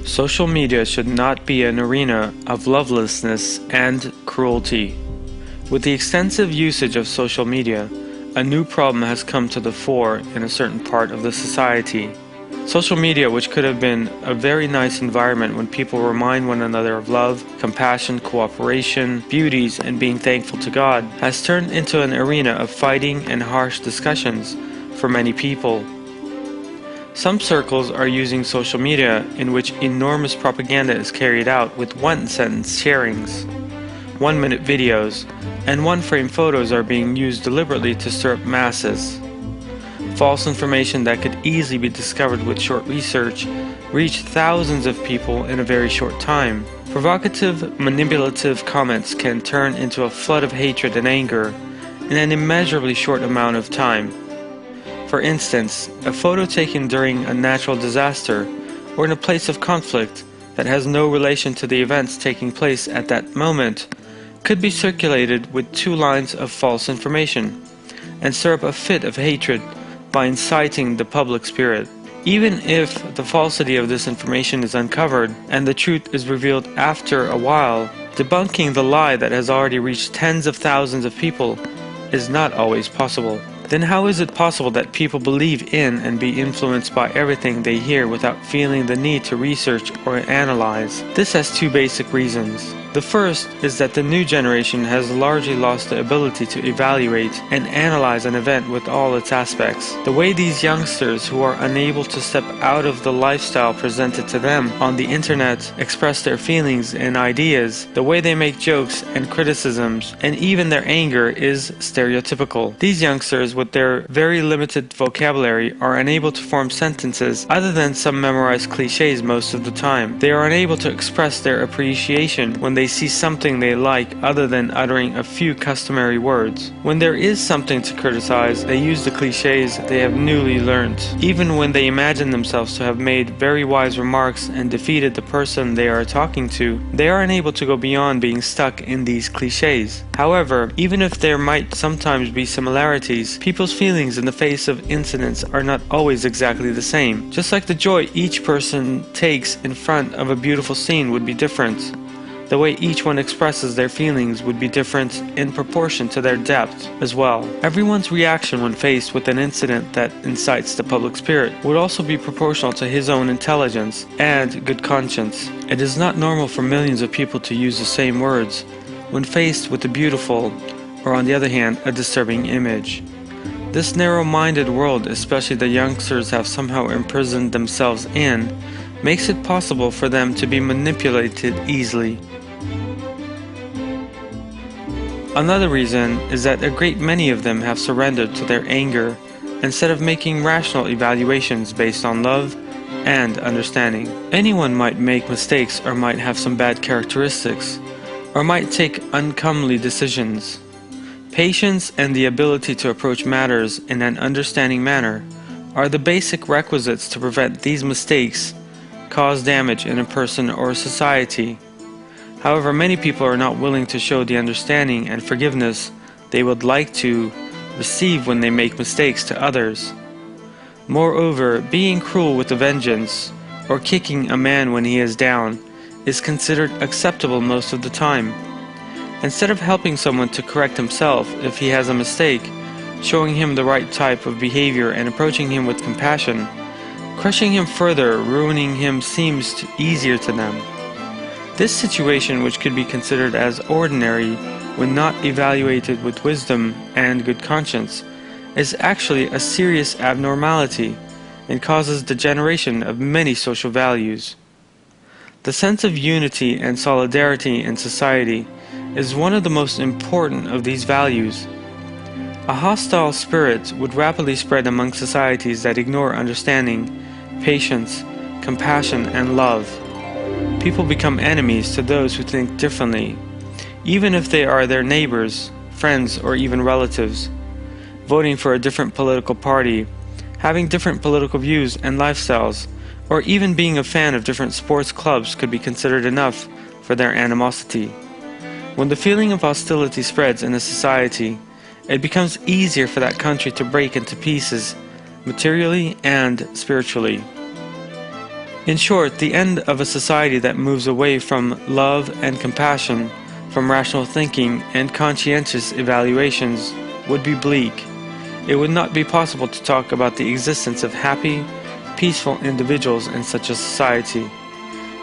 Social media should not be an arena of lovelessness and cruelty. With the extensive usage of social media, a new problem has come to the fore in a certain part of the society. Social media, which could have been a very nice environment when people remind one another of love, compassion, cooperation, beauties, and being thankful to God, has turned into an arena of fighting and harsh discussions for many people. Some circles are using social media in which enormous propaganda is carried out with one-sentence sharings. 1-minute videos and one-frame photos are being used deliberately to stir up masses. False information that could easily be discovered with short research reach thousands of people in a very short time. Provocative, manipulative comments can turn into a flood of hatred and anger in an immeasurably short amount of time. For instance, a photo taken during a natural disaster or in a place of conflict that has no relation to the events taking place at that moment could be circulated with 2 lines of false information and stir up a fit of hatred by inciting the public spirit. Even if the falsity of this information is uncovered and the truth is revealed after a while, debunking the lie that has already reached tens of thousands of people is not always possible. Then how is it possible that people believe in and be influenced by everything they hear without feeling the need to research or analyze? This has 2 basic reasons. The first is that the new generation has largely lost the ability to evaluate and analyze an event with all its aspects. The way these youngsters who are unable to step out of the lifestyle presented to them on the internet express their feelings and ideas, the way they make jokes and criticisms, and even their anger is stereotypical. These youngsters with their very limited vocabulary are unable to form sentences other than some memorized cliches most of the time. They are unable to express their appreciation when they see something they like other than uttering a few customary words. When there is something to criticize, they use the cliches they have newly learned. Even when they imagine themselves to have made very wise remarks and defeated the person they are talking to, they are unable to go beyond being stuck in these cliches. However, even if there might sometimes be similarities, people's feelings in the face of incidents are not always exactly the same. Just like the joy each person takes in front of a beautiful scene would be different, the way each one expresses their feelings would be different in proportion to their depth as well. Everyone's reaction when faced with an incident that incites the public spirit would also be proportional to his own intelligence and good conscience. It is not normal for millions of people to use the same words when faced with a beautiful, or on the other hand, a disturbing image. This narrow-minded world, especially the youngsters have somehow imprisoned themselves in, makes it possible for them to be manipulated easily. Another reason is that a great many of them have surrendered to their anger instead of making rational evaluations based on love and understanding. Anyone might make mistakes or might have some bad characteristics or might take uncomely decisions. Patience and the ability to approach matters in an understanding manner are the basic requisites to prevent these mistakes cause damage in a person or society. However, many people are not willing to show the understanding and forgiveness they would like to receive when they make mistakes to others. Moreover, being cruel with a vengeance or kicking a man when he is down is considered acceptable most of the time. Instead of helping someone to correct himself if he has a mistake, showing him the right type of behavior and approaching him with compassion, crushing him further, ruining him seems easier to them. This situation, which could be considered as ordinary when not evaluated with wisdom and good conscience, is actually a serious abnormality and causes degeneration of many social values. The sense of unity and solidarity in society is one of the most important of these values. A hostile spirit would rapidly spread among societies that ignore understanding, patience, compassion, and love. People become enemies to those who think differently, even if they are their neighbors, friends, or even relatives. Voting for a different political party, having different political views and lifestyles, or even being a fan of different sports clubs could be considered enough for their animosity. When the feeling of hostility spreads in a society, it becomes easier for that country to break into pieces, materially and spiritually. In short, the end of a society that moves away from love and compassion, from rational thinking and conscientious evaluations, would be bleak. It would not be possible to talk about the existence of happy, peaceful individuals in such a society.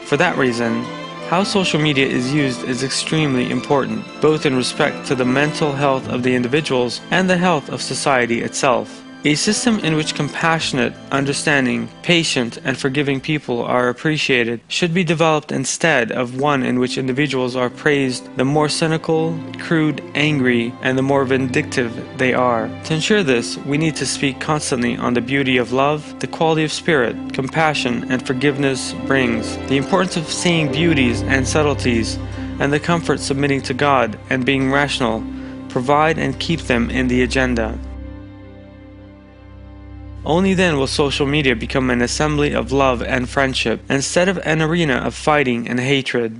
For that reason, how social media is used is extremely important, both in respect to the mental health of the individuals and the health of society itself. A system in which compassionate, understanding, patient, and forgiving people are appreciated should be developed instead of one in which individuals are praised the more cynical, crude, angry, and the more vindictive they are. To ensure this, we need to speak constantly on the beauty of love, the quality of spirit, compassion, and forgiveness brings, the importance of seeing beauties and subtleties, and the comfort submitting to God and being rational, provide and keep them in the agenda. Only then will social media become an assembly of love and friendship, instead of an arena of fighting and hatred.